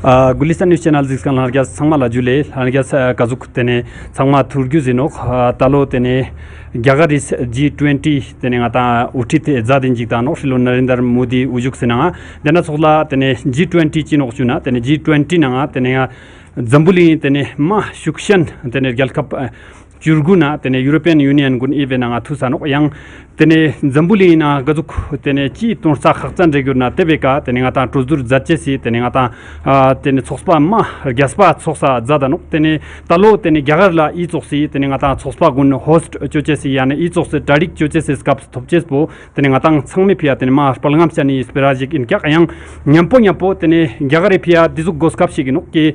Gulistan news channel this kan harga sangma la jule harga kazuk tene sangma thurgyu zinok talo tene gyagaris G20 tene ngata uthit zadin jikta no shilo Narendra Modi ujuk sinanga dena sola tene G20 chinok chuna tene G20 nanga tene zambuli tene ma shukshan tene galkap Jurguna tene European Union gun even nga thusano yang tene zambuli na gazuk tene chi tonsa khakchan reguna tebeka tene ngata tuzdur zatchesi tene ngata tene sokspa ma gaspa soksa zadano tene talo tene gyagarla I soksi tene ngata sokspa gun host chochesi yani I soks tarik chochesi skap thopchespo tene ngata sangme pia tene ma palngam chani sperajik in kya yang nyampo tene gyagare pia dizuk goskap shigino ki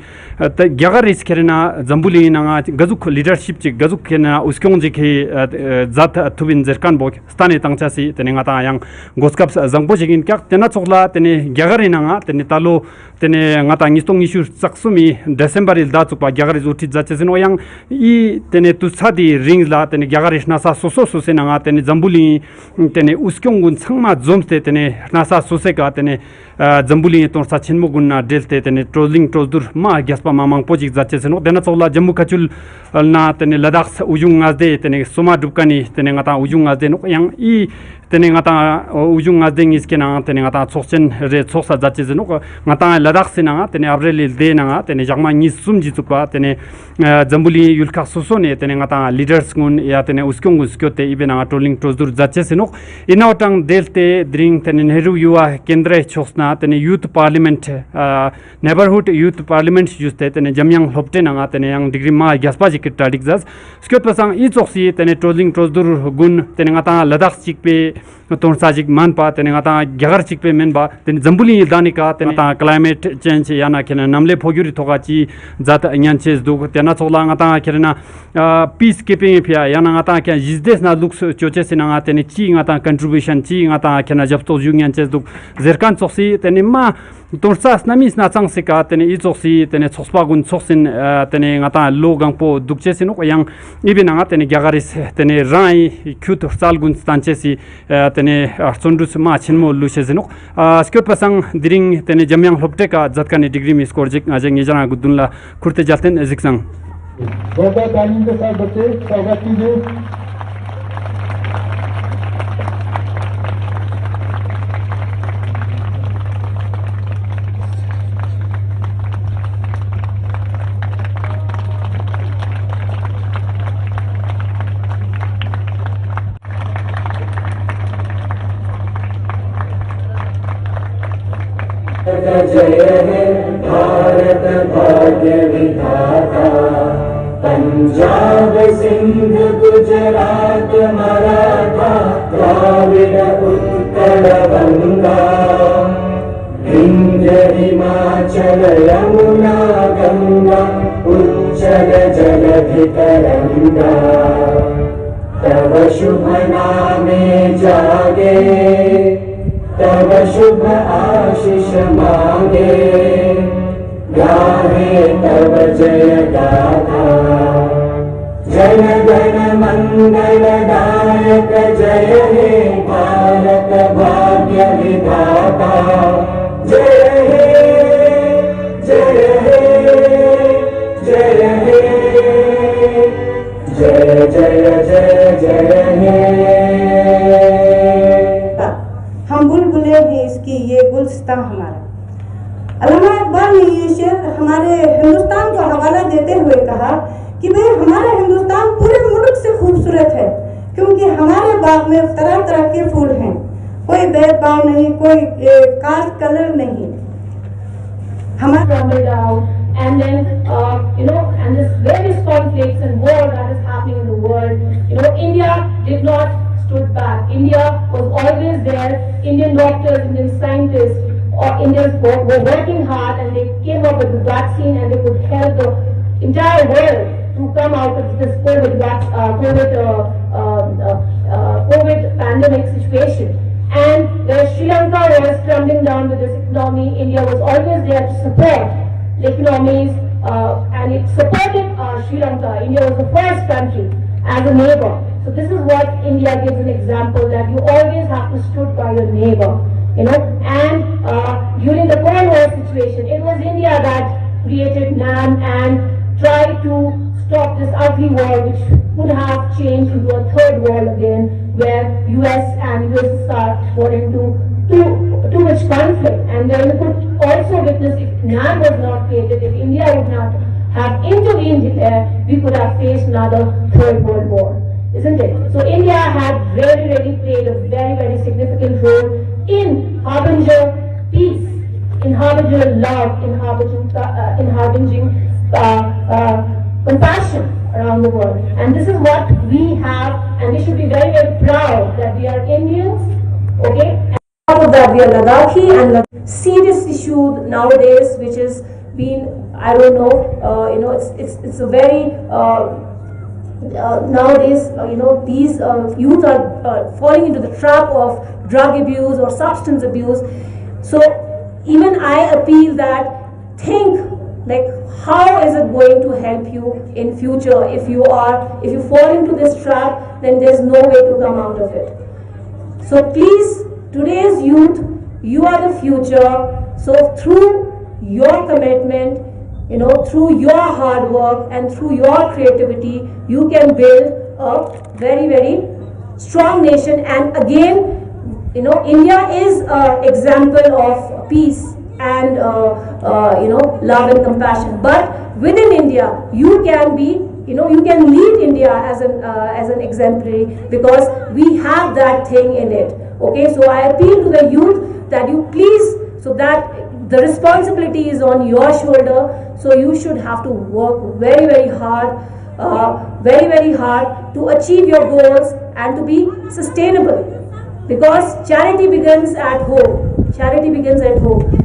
gyagaris kerena zambuli na gazuk leadership chi gazuk kena uskyong ki zat tubin zerkan bok stane tangchasi tene ngata yang goskap zangbo jigin kyak tena chokla tene gyagari nanga tene talo tene ngata ngistong issue saksumi December il da chukpa gyagari uthi jachesino yang I tene tu sadi rings la tene gyagari nasa soso sose nanga tene zambuli tene uskyong gun sangma zomste tene nasa sose ka tene zambuli ton sa chinmo gunna delte tene trolling trozdur ma gyaspa mamang project jachesino dena chokla Jammu Kachul na tene Ladakh ujung azde tene soma dupkani tene ngata ujung azde no yang I tene ngata ujung azde iskena tene ngata chokchen re choksa jache no ngata Ladakh sina tene abril de na tene jagma ni sumji chukpa tene zambuli yulka sosone tene ngata leaders gun ya tene uskyong uskyote ibena trolling trozdur jache sino inautang delte dring tene Nehru yuwa kendra choksna tene youth parliament neighborhood youth parliament juste tene jamyang hopte na tene yang degree ma gaspa jikta dikjas skyot pasang I choksi tene trolling trozdur gun tene ngata Ladakh chikpe ton sajik man pa tene ngata gyagar chikpe men ba tene zambuli danika tene ta climate change yana kena namle phogyuri thogachi zat nyan ches du tena chola ngata kerena peacekeeping pia yana ngata kya jizdes na looks choche sina ngata tene chi ngata contribution chi ngata kena japto jungyan ches du zerkan choksi tene ma torsas namis na changsika tene I choksi tene chokspa gun choksin tene ngata logang po dukche sino yang ibina ngata tene gyagaris tene rai kyut sal gun stanchesi tene archondus ma chinmo lushe sino skot pasang diring tene jamyang hopte ka jatkani degree mi score jik ajeng ijana gudunla kurte jalten eziksang बहुत तालीम के साथ बच्चे स्वागत कीजिए जय हे भारत भाग्य विधाता पंजाब सिंध गुजरात मराठा द्राविड उत्कल गंगा विंध्य हिमाचल यमुना गंगा उच्चल जलधि तरंगा तव शुभ नामे जागे तव शुभ आशीष मांगे गाहे तव जय गाथा जन गण मंगल दायक जय हे भारत भाग्य विधाता जय हे जय हे जय हे जय जय जय जय हे हम बुलबुले हैं इसकी ये गुलिस्तान हमारा अल्लामा इकबाल ने ये शेर हमारे हिंदुस्तान का हवाला देते हुए कहा कि भाई हमारा हिंदुस्तान पूरे मुल्क से खूबसूरत है क्योंकि हमारे बाग में तरह तरह के फूल हैं कोई भेदभाव नहीं कोई कास्ट कलर नहीं हमारा and then and this various conflicts and war that is happening in the world India did not stood back. India was always there. Indian doctors, Indian scientists, or Indians were working hard and they came up with the vaccine and they could help the entire world to come out of this COVID pandemic situation. And where Sri Lanka was crumbling down with this economy, India was always there to support the economies and it supported Sri Lanka. India was the first country as a neighbor. So this is what India gives an example that you always have to stood by your neighbor. And during the Cold War situation, it was India that created NAM and tried to stop this ugly war, which would have changed into a third war again, where US and USSR were into too much conflict. And then we could also witness, if NAM was not created, if India would not have intervened there, we could have faced another third world war, isn't it? So India had really played a very significant role in harbinger peace, in harbinger love, in harbinging compassion around the world. And this is what we have, and we should be very proud that we are Indians, okay? On top of that, we are Ladakhi, and serious issue nowadays, which is been, I don't know, it's a very nowadays, these youth are falling into the trap of drug abuse or substance abuse. So even I appeal that think like, how is it going to help you in future? If you fall into this trap, then there's no way to come out of it. So please, today's youth, you are the future. So through your commitment, through your hard work and through your creativity, you can build a very strong nation. And again, India is an example of peace and love and compassion. But within India, you can be, you can lead India as an exemplary, because we have that thing in it. Okay, so I appeal to the youth that you please, so that the responsibility is on your shoulder. So you should have to work very hard, very hard to achieve your goals and to be sustainable. Because charity begins at home. Charity begins at home.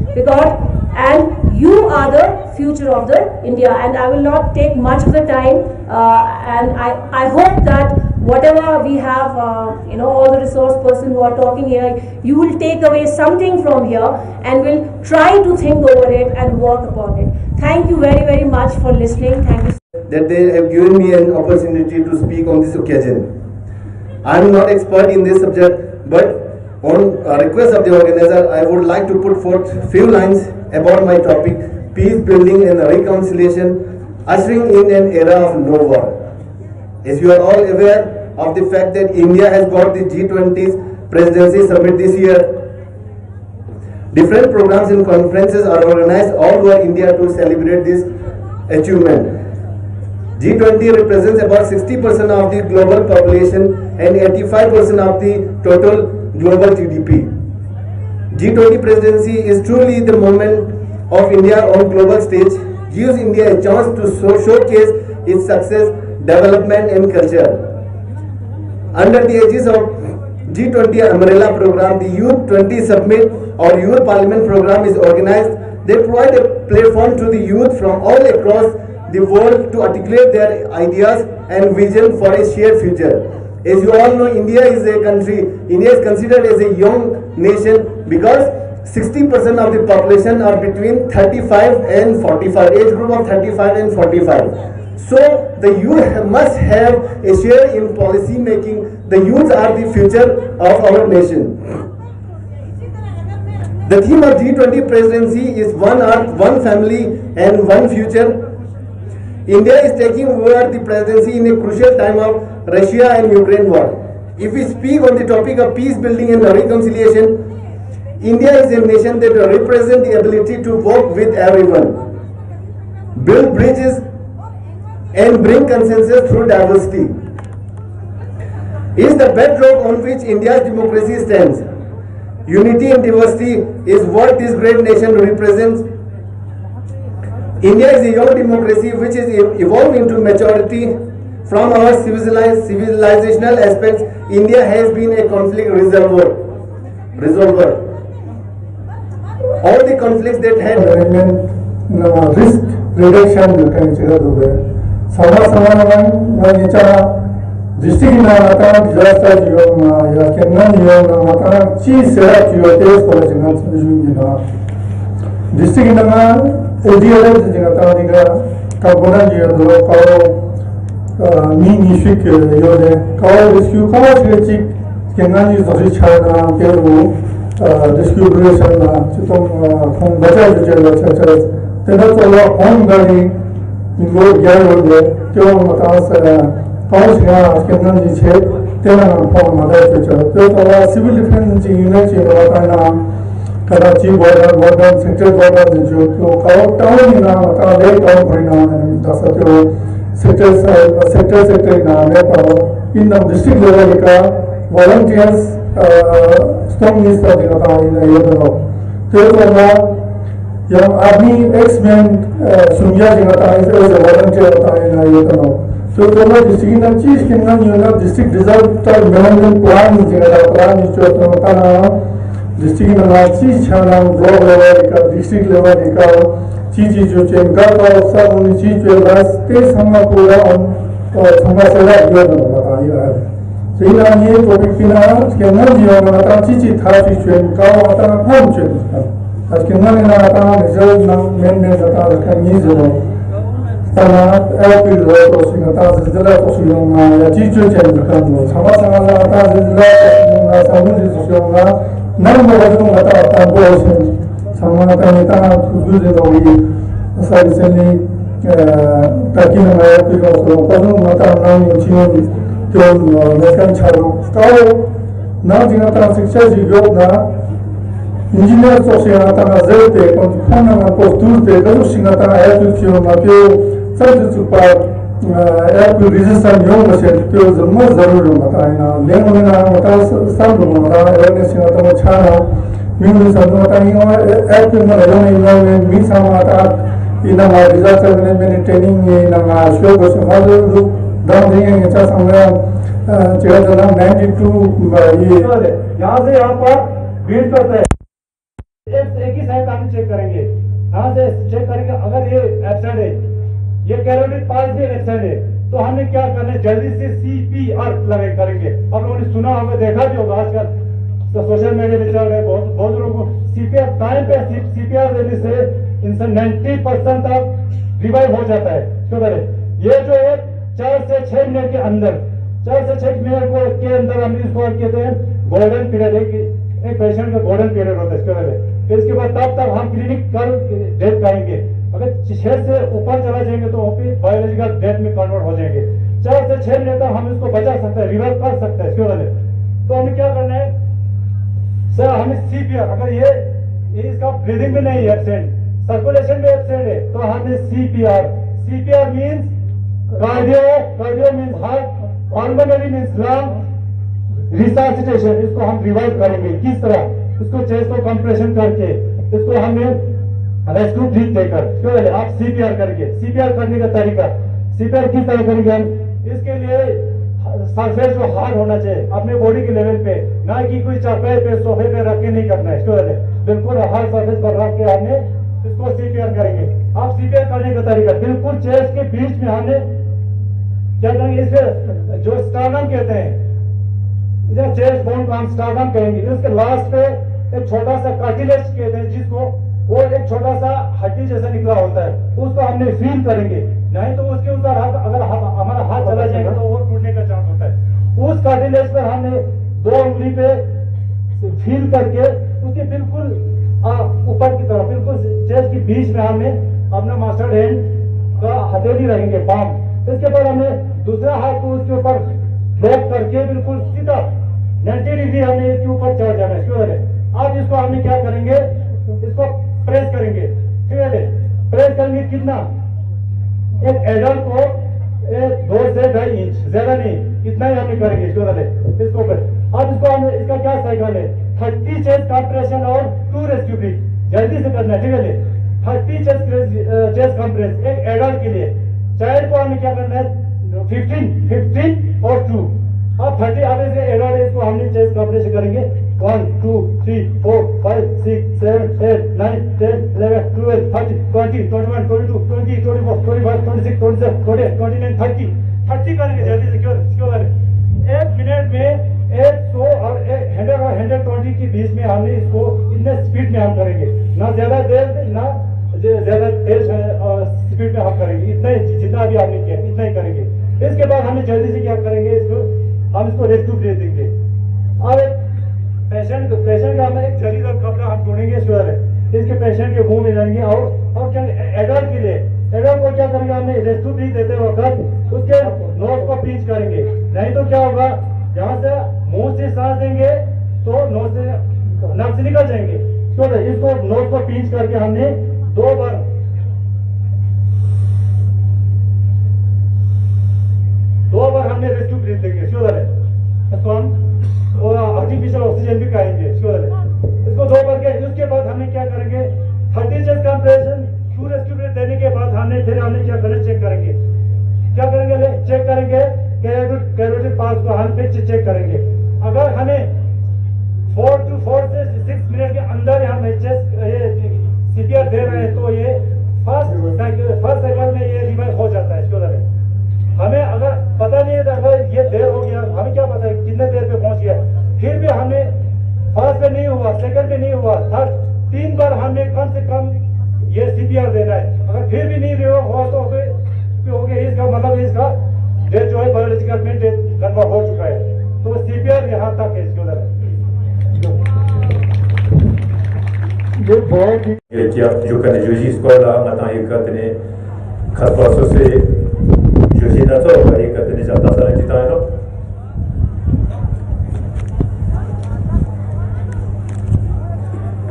And you are the future of the India. And I will not take much of the time. And I hope that whatever we have, all the resource persons who are talking here, you will take away something from here and will try to think over it and work upon it. Thank you very much for listening. Thank you. That they have given me an opportunity to speak on this occasion. I am not expert in this subject, but on request of the organizer, I would like to put forth few lines about my topic, peace building and reconciliation, ushering in an era of no war. As you are all aware of the fact that India has got the G20's presidency summit this year, different programs and conferences are organized all over India to celebrate this achievement. G20 represents about 60% of the global population and 85% of the total global GDP. G20 presidency is truly the moment of India on global stage, gives India a chance to showcase its success, development and culture. Under the aegis of G20 umbrella program, the Youth 20 Summit or Youth Parliament program is organized. They provide a platform to the youth from all across the world to articulate their ideas and vision for a shared future. As you all know, India is considered as a young nation because 60% of the population are between 35 and 45, age group of 35 and 45. So the youth must have a share in policy making. The youth are the future of our nation. The theme of G20 presidency is one earth, one family and one future. India is taking over the presidency in a crucial time of Russia and Ukraine war. If we speak on the topic of peace building and reconciliation, India is a nation that represents the ability to work with everyone, build bridges and bring consensus through diversity. It is the bedrock on which India's democracy stands. Unity and diversity is what this great nation represents. India is a young democracy which is evolving into maturity. From our civilizational aspects, India has been a conflict resolver. All the conflicts that had risk reduction kan chira dobe sama district disaster ya kenna mata chi sera tes ko district ADL diga kabona do ko ni shik yode ko rescue ko chik kenna ni chana distribution chitom khong bacha jela chacha tena chola on gari ngo gyar de tyo mata sa paus ya kennan ji che tena na phone mata chacha tyo chola civil defense ji unit ji mata na Karachi border sector border jo to kaw town na mata le town bharina na ta sa tyo sector na me pa in the district level ka volunteers strong minister दिखाता है ये दोनों तो ना जब आदमी X Men सुनिया दिखाता है इसे वॉलंटियर होता है ना ये दोनों तो ना डिस्ट्रिक्ट ना चीज के ना ये ना डिस्ट्रिक्ट डिजास्टर मैनेजमेंट प्लान दिखाता प्लान जो तो होता ना डिस्ट्रिक्ट ना चीज छाना ब्लॉक लेवल का डिस्ट्रिक्ट लेवल का चीज जो चेंज का सब उन चीज पे बस ते समझ पूरा उन समझ से ये दोनों बताइए Sehingga ini topik final sekian dia mengatakan cici thasi cuan kau mengatakan pun cuan. Sekian ini mengatakan result nang men mengatakan ini jadi. Karena LP itu sehingga sejelas posisinya ya cici cuan berkan. Sama-sama mengatakan sejelas sama posisinya nang beradu mengatakan posisi sama mengatakan kita tujuh jadi asal sini taki nama LP itu pasal mengatakan nang cici तो मेकन चालू काओ ना जिना ता शिक्षा जीव ना engineer सोसिया ता नजर पे कोन फोन ना पोस्टूर पे करो सिंगा ता एप क्यों ना क्यों सब सुपा एप रजिस्टर न्यू मशीन क्यों जम्मा जरूर होता है ना लेन में ना होता सब होता है अवेयरनेस ना तो छाना म्यूजिक सब होता है और एप में लगा नहीं में समाता इना डिजास्टर मैनेजमेंट ट्रेनिंग ना शो को समाज दाम देंगे अच्छा समय चेहरा जना 92 ये यहाँ से यहाँ पर भीड़ करते हैं एक ही साइड हम चेक करेंगे यहाँ से चेक करेंगे अगर ये एब्सेंट है ये कैलोरी पास भी एब्सेंट है तो हमें क्या करना है जल्दी से CPR लगे करेंगे अब लोगों ने सुना हमें देखा भी होगा आजकल तो सोशल मीडिया पे चल रहे बहुत लोगों को CPR टाइम पे CPR देने से इंसान 90% तक रिवाइव हो जाता है क्यों ये जो है 4 से 6 मिनट के अंदर 4 से 6 मिनट के अंदर हम इसको कहते हैं गोल्डन पीरियड एक पेशेंट का गोल्डन पीरियड होता है इसके बाद फिर इसके बाद तब हम क्लिनिक कर डेथ पाएंगे अगर 6 से ऊपर चला जाएंगे तो वो बायोलॉजिकल डेथ में कन्वर्ट हो जाएंगे 4 से 6 मिनट तक हम इसको बचा सकते हैं रिवर्स कर सकते हैं इसके बाद तो हमें क्या करना है सर हमें CPR अगर ये इसका ब्रीदिंग में नहीं है एब्सेंट सर्कुलेशन में एब्सेंट है तो हमें CPR means cardio means heart pulmonary means lung resuscitation इसको हम रिवाइव करेंगे किस तरह इसको चेस्ट को कंप्रेशन करके इसको हमें रेस्क्यू ब्रीथ देकर क्यों आप CPR करेंगे CPR करने का तरीका CPR किस तरह करेंगे हम इसके लिए सरफेस जो हार्ड होना चाहिए अपने बॉडी के लेवल पे ना कि कोई चापाई पे सोफे पे रख के नहीं करना है क्यों बिल्कुल हार्ड सरफेस पर रख के हमने इसको CPR करेंगे आप CPR करने का तरीका बिल्कुल चेस्ट के बीच में हमने क्या करेंगे इसे जो स्टार्नम कहते हैं इसे चेस्ट बोन को हम स्टार्नम कहेंगे इसके लास्ट पे एक छोटा सा कार्टिलेज कहते हैं जिसको वो एक छोटा सा हड्डी जैसा निकला होता है उसको हमने फील करेंगे नहीं तो उसके ऊपर अगर हमारा हाथ चला जाएगा तो वो टूटने का चांस होता है उस कार्टिलेज पर हमने 2 उंगली पे फील करके उसके बिल्कुल ऊपर की तरफ बिल्कुल चेस्ट के बीच में हमने अपना मास्टर हैंड का हथेली रहेंगे पाम इसके बाद हमें दूसरा हाथ को उसके ऊपर लॉक करके बिल्कुल सीधा 90 डिग्री हमने इसके ऊपर चढ़ जाना है अब इसको हमने क्या करेंगे इसको प्रेस करेंगे ठीक है प्रेस करेंगे कितना एक एडल्ट को 2 से 2.5 इंच ज्यादा नहीं इतना ही हमें करेंगे इसको अब इसको हम इसका क्या साइकिल है 30 चेस्ट कंप्रेशन और 2 रेस्क्यू ब्रीथ जल्दी से करना है ठीक है 30 चेस्ट कंप्रेस एक एडल्ट के लिए चाइल्ड को हमें क्या करना है 15 और 2 अब 30 आगे से एडल्ट इसको हमने चेस्ट कंप्रेशन करेंगे 1 2 3 4 5 6 7 8 9 10 11 12 13 20 21 22 23 24 25 26 27 28 29 30 करेंगे जल्दी से क्यों करें 1 मिनट में 100 और 120 के बीच में हमने इसको इतने स्पीड में हम करेंगे ना ज्यादा देर ना ज्यादा तेज स्पीड में हम करेंगे इतना ही जितना भी आपने किया इतना ही करेंगे इसके बाद हमें जल्दी से क्या करेंगे इसको हम इसको रेस्क्यू दे देंगे अब पेशेंट का हमें एक रीच करके हमने 2 बार हमने रेस्क्यू ब्रीथ देंगे श्योर है, इसको हम आर्टिफिशियल ऑक्सीजन भी कहेंगे श्योर है, इसको 2 बार के। उसके बाद हमने क्या करेंगे 30 second compression to rescue breath देने के बाद हमने क्या करें चेक करेंगे कैरोटिड पार्ट को हम पे चेक करेंगे। अगर हमें 4 से 6 मिनट के अंदर हम सीपीआर दे रहे हैं तो ये फर्स्ट सेकंड में ये रिवाइव हो जाता है श्योर है। हमें अगर पता नहीं है तो अगर ये देर हो गया, हमें क्या पता है कितने देर पे पहुंच गया, फिर भी हमें फर्स्ट पे नहीं हुआ, सेकंड पे नहीं हुआ, थर्ड 3 बार हमें कम से कम ये सीपीआर देना है। अगर फिर भी नहीं हुआ तो हो गया, इसका मतलब इसका डेथ जो है बायोलॉजिकल में डेथ कन्फर्म हो चुका है। तो सीपीआर यहाँ तक है इसके उधर ये बहुत ही ये जो करने जो जी स्कॉल मता एक करने खास तौर से जो जी ना तो एक करने जाता सारा जीता है ना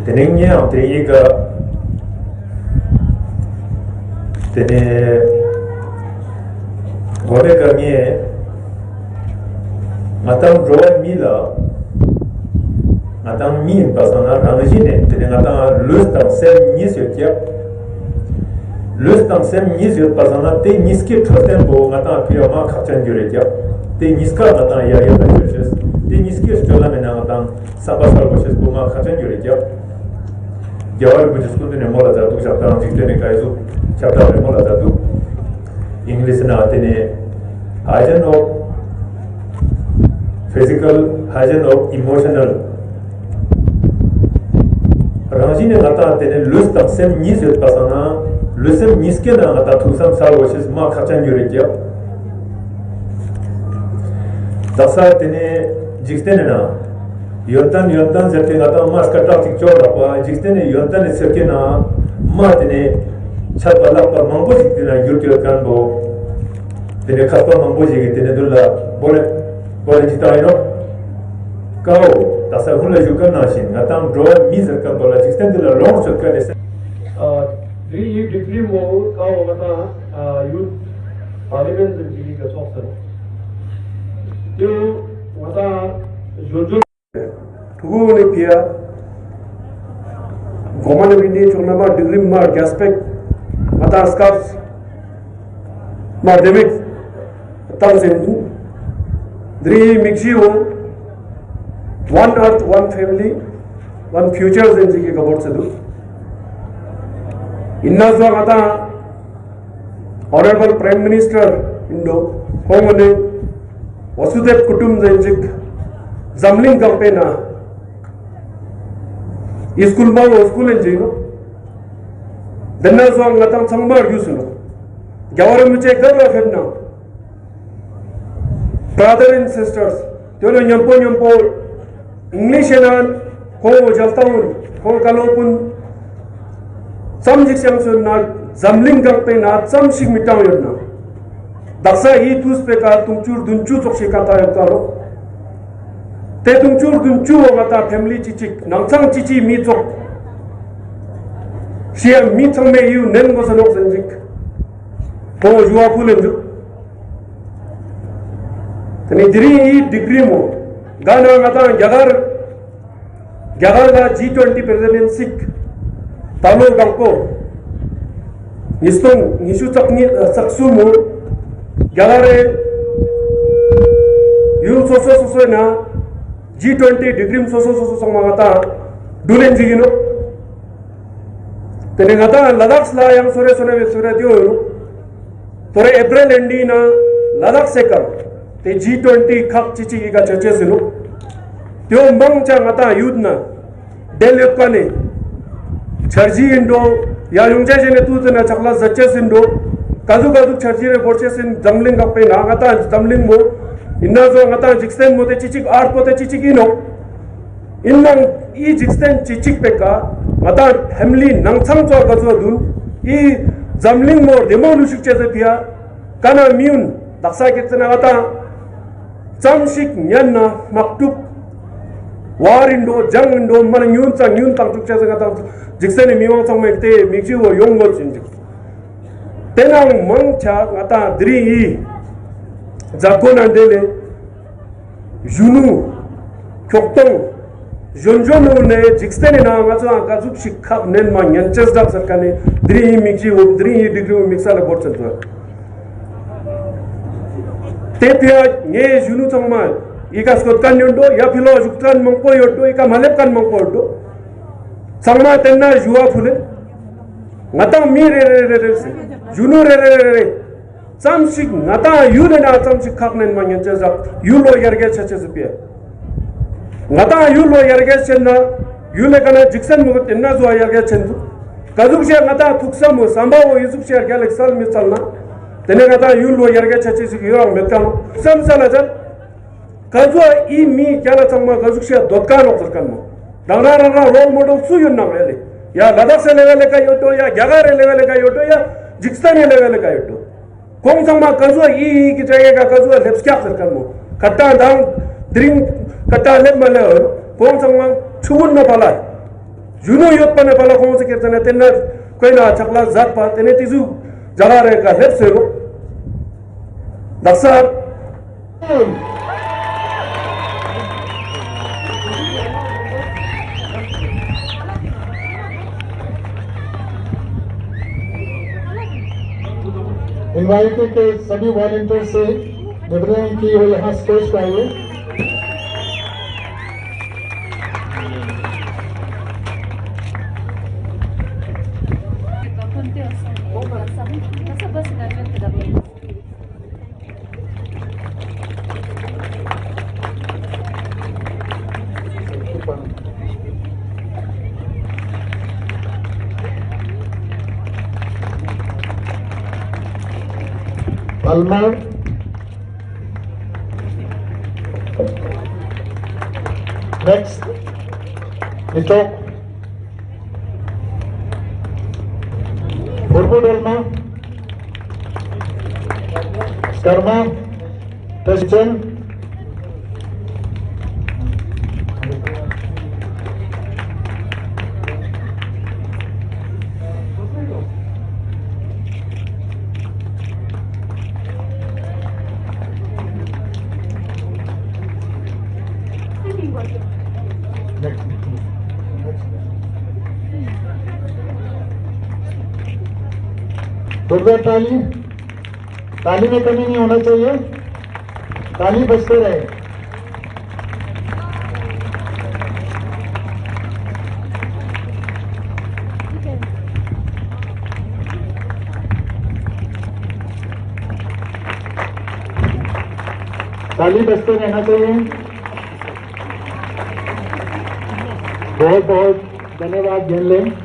तेनेंगे हम तेरे का तेने गोमे करनी है matang draw mila matang min pasana ranjine tene matang lustam sem nisyotia lustam sem nisyot pasana te niske thoten bo matang piyama khachan gyuretia te niska matang ya ya gyures te niske stola mena matang sabasal boses bo ma khachan gyuretia jawar bu disku ne mola jatu chapter jitene kaizu chapter ne mola jatu english na tene hygiene of physical, hygiene of emotional. Rangi ne gata tene lus tak sem nis yot pasana, lusem niske na gata thusam sal washes ma khachan yurekia. Dasa tene jikstene na yontan zerte gata mas kata tikchor rapa jikstene yontan sirke na ma tene chat pala pa mambo jikstena yurkyo kan bo tene khaspa mambo jikstene dulla bole jita ino kao tasa hula jukan nashin ngatam draw miser kan bola jisten de la long shot kan ese degree mo kao mata youth parliament ji ka software yo mata jojo tugu ne pia gomane bindi chuna ma degree mar gaspek mata scarf mar demik tam sendu Three mixio, one earth, one family, one future zenji ke kabot se do. Inna zo kata Honorable Prime Minister Indo Kongone Vasudev Kutum zenjik Zamling campaigna School ma school enji no. Denna zo ngatam sangbar yusuno. Gawar muche garwa fedna. Brothers and sisters, tyono nyampo English enan ko jaltaun ko kalopun samjik samsun na zamling gang pe na samshik mitaw yodna daksa hi tus pe ka tungchur dunchu chokshi ka ta yotaro te tungchur dunchu mata family chichik nangchang chichi mi chok sia mi chang me yu nen go sanok sanjik ko juwa pulen tani diri degree mo gana ngata jagar la G20 presidency talo gangko nistung nisu chakni saksu mo jagare yu so na G20 degree so samagata dulen jigino tani ngata Ladakh la yang sore dio tore April endi na Ladakh sekar te G20 khak chichi ga churches no tyo mangcha ngata yudna develop kane charji indo ya yungja jene tu na chakla zaches indo kazu charji re borches in jamling ga pe na ngata jamling mo inna zo ngata jixten mo te chichi art po te chichi no innang I jixten chichi pe ka ngata family nangchang cho ga zo dun I jamling mo demo lu shik che pia kana miun daksa ke tsena ngata Samshik nyanna maktub war indo jang indo man nyun tang tuk cha ga ta jiksen mi wang sang me te mi ji wo yong go chin tenang mang cha ngata dri yi zakon andele junu choktong jonjon ne jiksen na nga cha ka zup shikha nen ma nyanches da sarkane dri mi ji wo dri degree mixa la bot chal te pya nge junu changma ika skot kan yondo ya philo juktan mangpo yodo ika malep kan mangpo yodo changma tenna juwa phule ngata mi re junu re samsik ngata yu ne na samsik khaknen mangen cheza yu lo yerge chache zupia ngata yu lo yerge chenna yu le kana jiksen mugut enna zo yerge chendu kazuk she ngata thuksa mo sambawo yusuk she yerge sal mi salna tene ngata yu lo yerge chache zik yorang metkano sam salajan kazwa I mi kyala changma kazuk she dotkan okzarkan mo dangna role model su yun na mele या लद्दाख से level का योटो या ग्यागारे level का योटो या जिक्स्तान level का योटो कौन संग कजुआ ई की जगह का कजुआ लेप्स क्या कर मो कट्टा दाम ड्रिंक कट्टा लेप मले हो कौन संग छुन न पाला जुनो योत पने पाला कौन से कहते ने तेना कोई ना चकला जात पा तेने तिजु जगा रे का लेप्स हो दक्सा इनवाइटेड के सभी वॉलंटियर से निवेदन की वो यहाँ स्टेज पर आइए। Palmer, next, Nitok, Burbudelma, Karma, Christian, Durga ताली ताली में कमी नहीं होना चाहिए, ताली बजते रहे। ताली बजते रहना चाहिए। बहुत बहुत धन्यवाद। गिन लें।